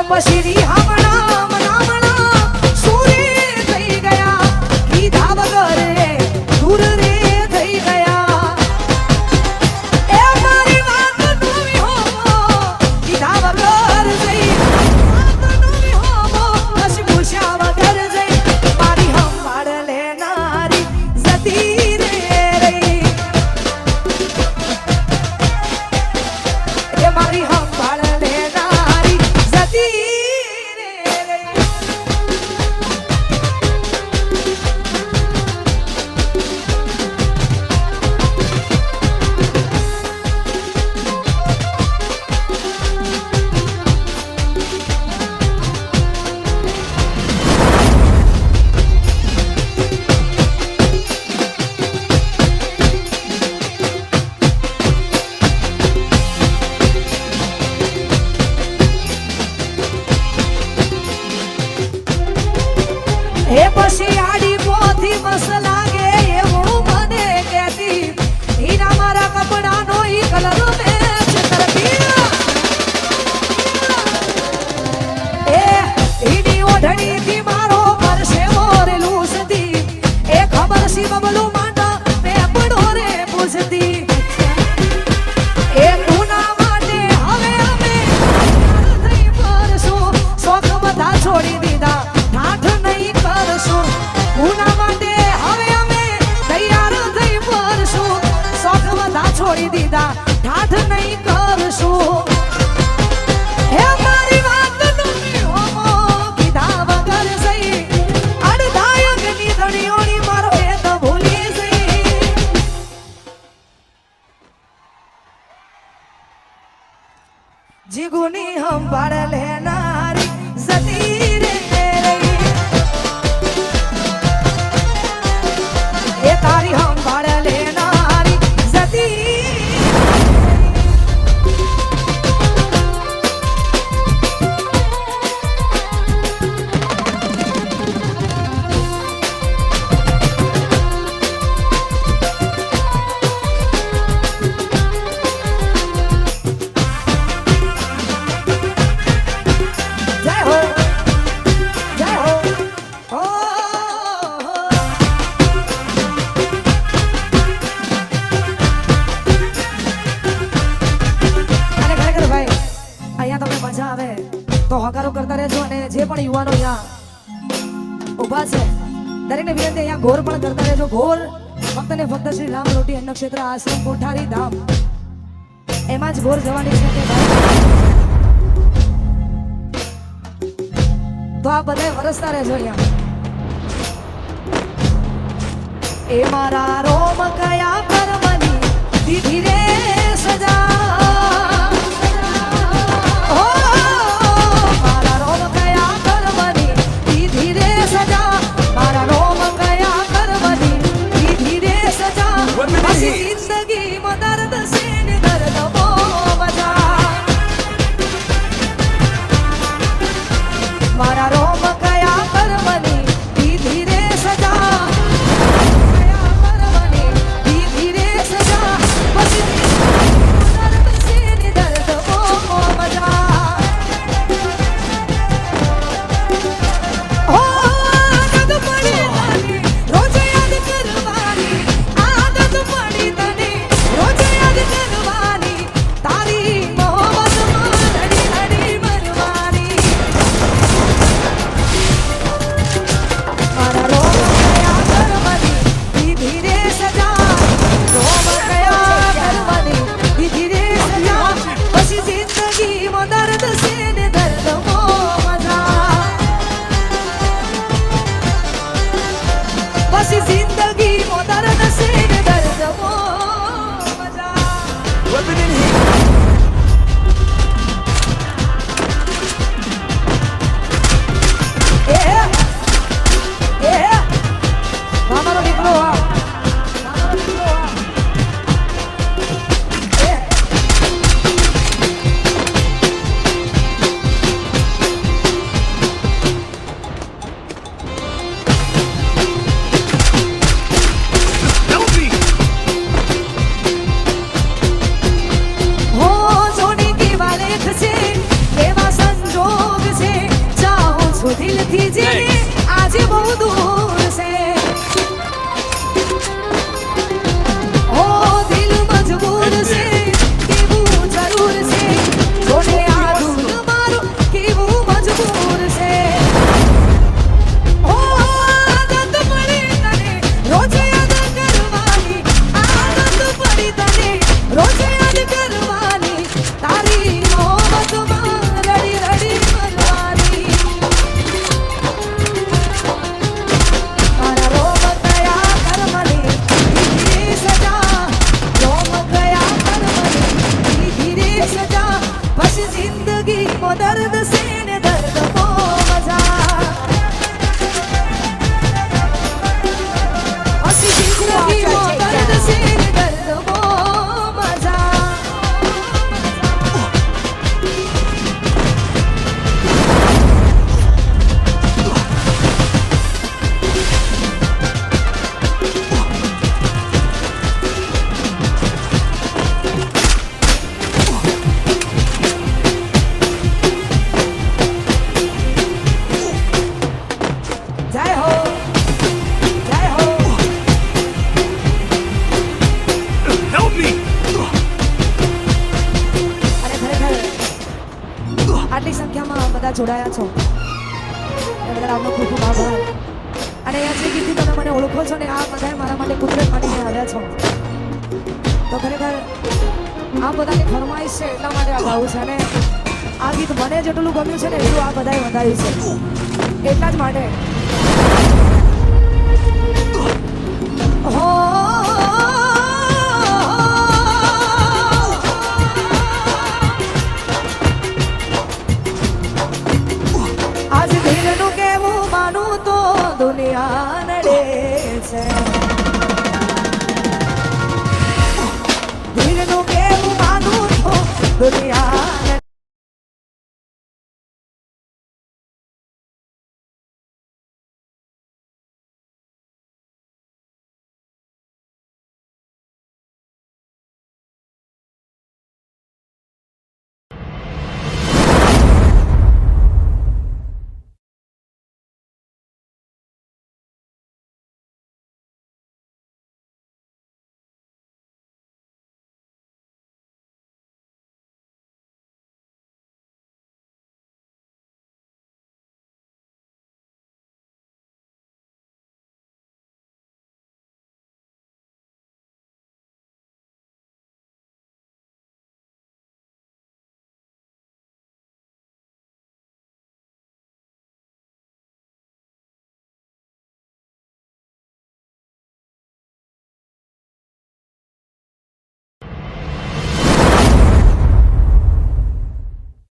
પશીરી હામણા મનામણા સુરે થઈ ગયા કીધા વગર દૂર રે થઈ ગયા એ મારી વાત નવી હોમો કીધા વગર જઈ વાત નવી હોમો હસી પૂછ્યા વગર જઈ મારી હંભાળ લેનારી જતી રે રહી એ મારી હંભાળ લેનારી જતી એ પછી આડી પોથી મસ લાગે એવું મને કહેતી ઈના મારા કપડાનો ઈ કલર મેચ કરતી એ ઈની ઓઢણીથી મારો પરસે મોરેલું સતી એ ખબર સી બબલું માંડા મેં પડો રે પૂછતી એ ગુના માટે હવે અમે થઈ પરશું શોખ બધા છોડી દીધા ઠાઠ નહીં કરશું ગુના માટે હવે અમે તૈયાર થઈ પરશું શોખ બધા છોડી દીધા ઠાઠ નહીં કરશું હે મારી વાત નમી હોમો કીધા વગર જઈ અડધાયકની ધણીઓની મારો એ તો ભૂલી જઈ જીગુની હંભાળ લેનારી જતી રે એ તારી હંભાળ લેનારી જતી જય હો જય હો હો અને ખરેખર ભાઈ અહીંયા તમને મજા આવે તો હકારો કરતા રહેજો અને જે પણ યુવાનો અહીંયા ઊભા છે દરેકને વિનંતી અહીંયા ઘોર પણ કરતા રહેજો ઘોર ફક્ત ને ફક્ત શ્રી રામ રોટી અન્ન ક્ષેત્ર આશ્રમ કોઠારી ધામ એમાં જ ઘોર જવાની છે કે તો આ બધા વરસતા રહેજો અહીંયા એ મારા રોમ કયા કર્મની દીધી રે સજા ઓ મારા રોમ કયા કર્મની દીધી રે સજા મારા રોમ કયા કર્મની દીધી રે સજા પછી જિંદગીમાં દર્દ છે ને દર્દ બહુ મજા મારા રોમ કયા કર્મની દીધી રે સજા કયા કર્મની દીધી રે સજા પછી મો દર્દ સે ને દર્દ મો મજા અસી જિંદગી મો દર્દ સે ને દર્દ મો મજા આટલી સંખ્યામાં બધા જોડાયા છો એ બદલ આપનો ખૂબ ખૂબ આભાર અને અહીંયા જે ગીતથી તમે મને ઓળખો છો ને આ બધા મારા માટે કુદરત માનીને આવ્યા છો તો ખરેખર આ બધાની ફરમાઈશ છે એટલા માટે આ ગાવું છે અને આ ગીત મને જેટલું ગમ્યું છે ને એટલું આ બધાએ વધાર્યું છે એટલા જ માટે હો